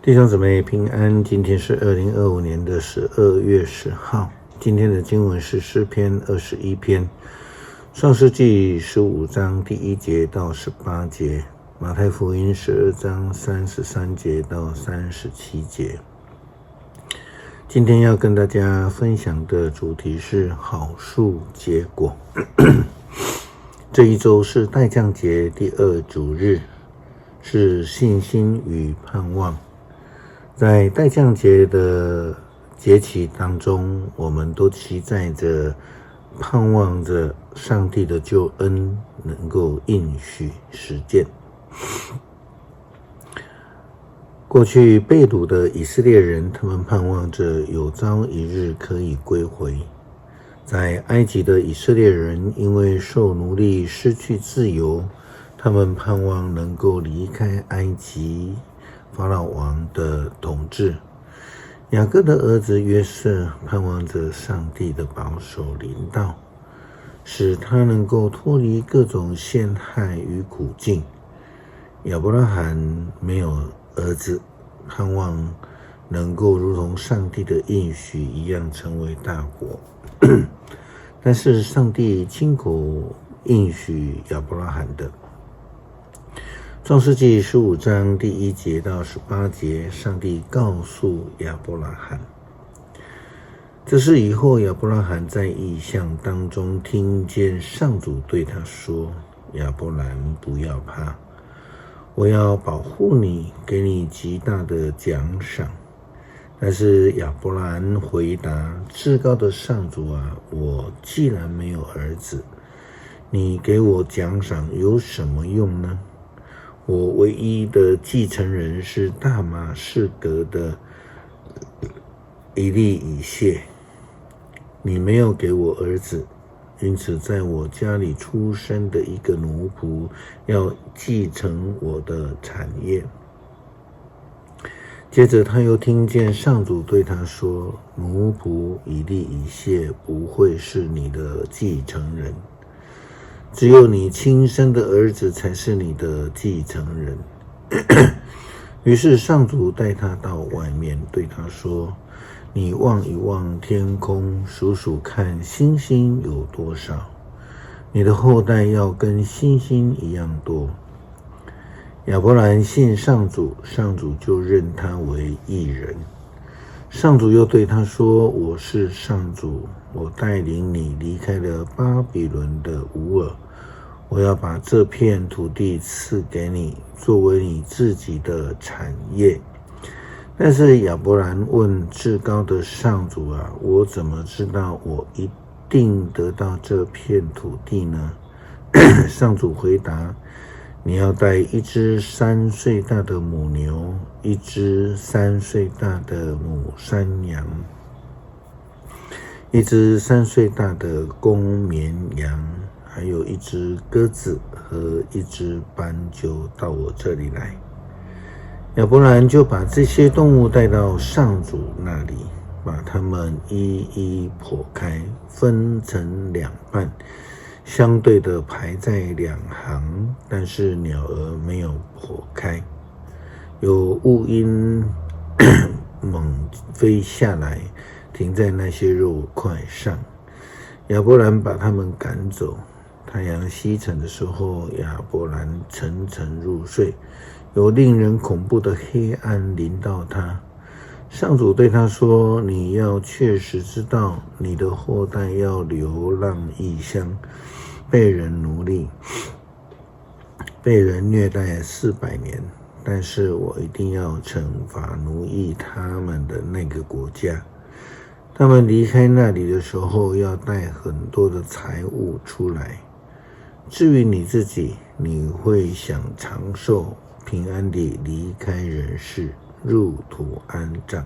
弟兄姊妹平安，今天是2025年的12月10号。今天的经文是诗篇21篇，创世纪15章第1节到18节，马太福音12章33节到37节。今天要跟大家分享的主题是好树结果。这一周是待降节第2主日，是信心与盼望。在待降节的节期当中，我们都期待着、盼望着上帝的救恩能够应许实践。过去被掳的以色列人，他们盼望着有朝一日可以归回。在埃及的以色列人，因为受奴隶失去自由，他们盼望能够离开埃及法老王的统治。雅各的儿子约瑟盼望着上帝的保守临到，使他能够脱离各种陷害与苦境。亚伯拉罕没有儿子，盼望能够如同上帝的应许一样成为大国。但是上帝亲口应许亚伯拉罕的。创世纪15章第1节到18节，上帝告诉亚伯拉罕，这是以后亚伯拉罕在异象当中听见上主对他说，亚伯兰，不要怕，我要保护你，给你极大的奖赏。但是亚伯兰回答，至高的上主啊，我既然没有儿子，你给我奖赏有什么用呢？我唯一的继承人是大马士革的以利以谢，你没有给我儿子，因此在我家里出生的一个奴仆要继承我的产业。接着他又听见上主对他说，奴仆以利以谢不会是你的继承人，只有你亲生的儿子才是你的继承人。于是上主带他到外面，对他说，你望一望天空，数数看星星有多少，你的后代要跟星星一样多。亚伯兰信上主，上主就认他为义人。上主又对他说，我是上主，我带领你离开了巴比伦的乌尔，我要把这片土地赐给你，作为你自己的产业。但是亚伯兰问至高的上主啊，我怎么知道我一定得到这片土地呢？上主回答，你要带一只3岁大的母牛，一只3岁大的母山羊，一只3岁大的公绵羊，还有一只鸽子和一只斑鸠到我这里来。亚伯兰就把这些动物带到上主那里，把它们一一剖开，分成2半，相对的排在2行，但是鸟儿没有剖开。有乌鹰猛飞下来，停在那些肉块上。亚伯兰把它们赶走。太阳西沉的时候，亚伯兰沉沉入睡，有令人恐怖的黑暗临到他。上主对他说，你要确实知道，你的后代要流浪异乡，被人奴隶，被人虐待400年，但是我一定要惩罚奴役他们的那个国家。他们离开那里的时候，要带很多的财物出来。至于你自己，你会想长寿，平安地离开人世，入土安葬。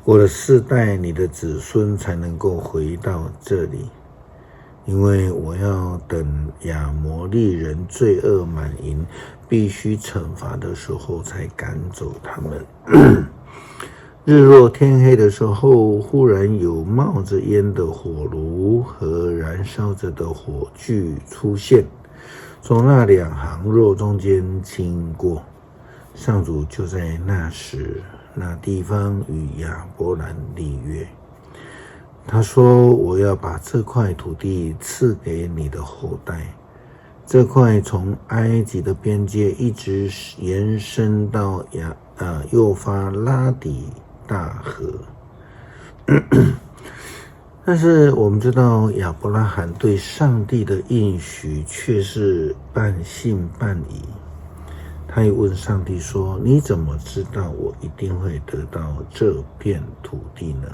过了4代，你的子孙才能够回到这里，因为我要等亚摩利人罪恶满盈，必须惩罚的时候才赶走他们。日落天黑的时候，忽然有冒着烟的火炉和燃烧着的火炬出现，从那2行肉中间经过。上主就在那时那地方与亚伯兰立约。他说，我要把这块土地赐给你的后代。这块从埃及的边界一直延伸到幼发拉底大河。但是我们知道亚伯拉罕对上帝的应许却是半信半疑。他也问上帝说，你怎么知道我一定会得到这片土地呢？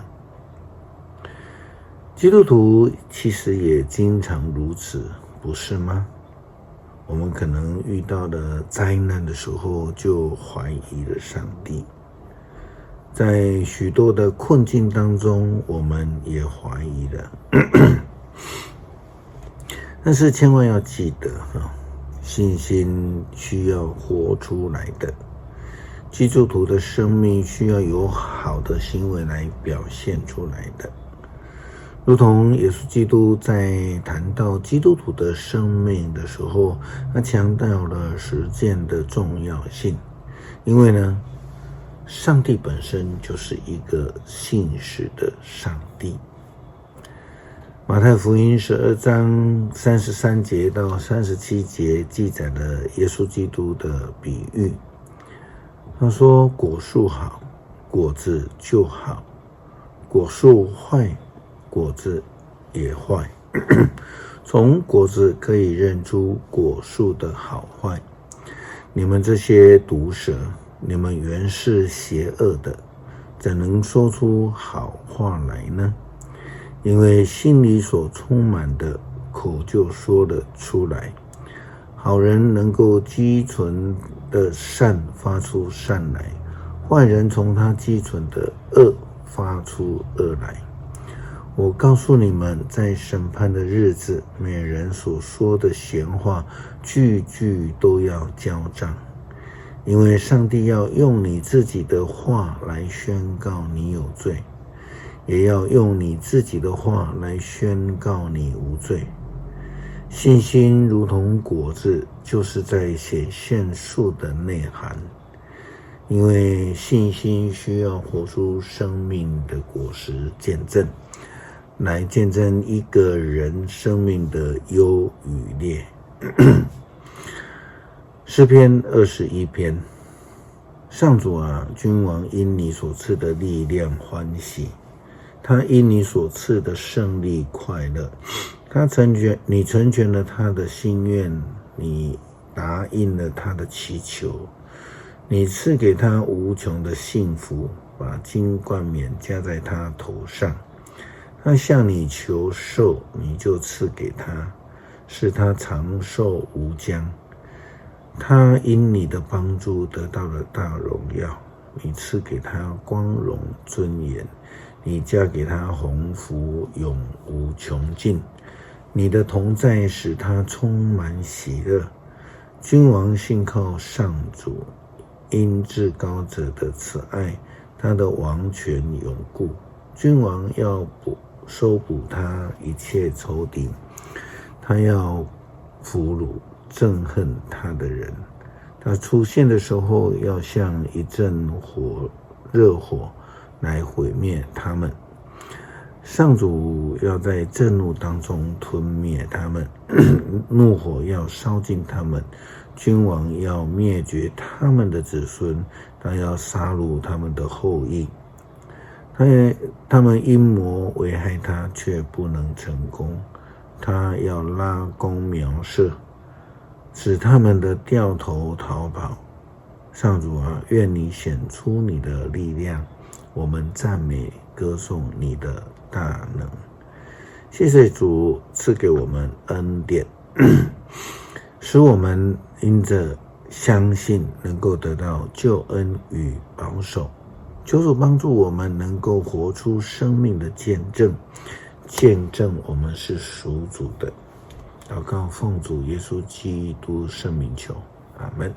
基督徒其实也经常如此，不是吗？我们可能遇到了灾难的时候就怀疑了上帝，在许多的困境当中我们也怀疑了。但是千万要记得，信心需要活出来的，基督徒的生命需要有好的行为来表现出来的。如同耶稣基督在谈到基督徒的生命的时候，他强调了实践的重要性。因为呢，上帝本身就是一个信实的上帝。马太福音12章33节到37节记载了耶稣基督的比喻。他说，果树好，果子就好；果树坏，果子也坏。从果子可以认出果树的好坏。你们这些毒蛇，你们原是邪恶的，怎能说出好话来呢？因为心里所充满的，口就说了出来。好人能够积存的善发出善来，坏人从他积存的恶发出恶来。我告诉你们，在审判的日子，每人所说的闲话，句句都要交账。因为上帝要用你自己的话来宣告你有罪，也要用你自己的话来宣告你无罪。信心如同果子，就是在显现树的内涵。因为信心需要活出生命的果实见证，来见证一个人生命的优与劣。诗篇21篇，上主啊，君王因你所赐的力量欢喜，他因你所赐的胜利快乐。你成全了他的心愿，你答应了他的祈求，你赐给他无穷的幸福，把金冠冕加在他头上。他向你求寿，你就赐给他，使他长寿无疆。他因你的帮助得到了大荣耀，你赐给他光荣尊严，你加给他鸿福永无穷尽。你的同在使他充满喜乐。君王信靠上主，因至高者的慈爱，他的王权永固。君王要收捕他一切仇敌，他要俘虏憎恨他的人。他出现的时候，要像一阵热火来毁灭他们。上主要在震怒当中吞灭他们，怒火要烧尽他们。君王要灭绝他们的子孙，他要杀戮他们的后裔。他们阴谋危害他，却不能成功。他要拉弓瞄射，使他们的掉头逃跑。上主啊，愿你显出你的力量，我们赞美歌颂你的大能。谢谢主赐给我们恩典，使我们因着相信能够得到救恩与保守。求主帮助我们能够活出生命的见证，见证我们是属主的。祷告奉主耶稣基督圣名求，阿们。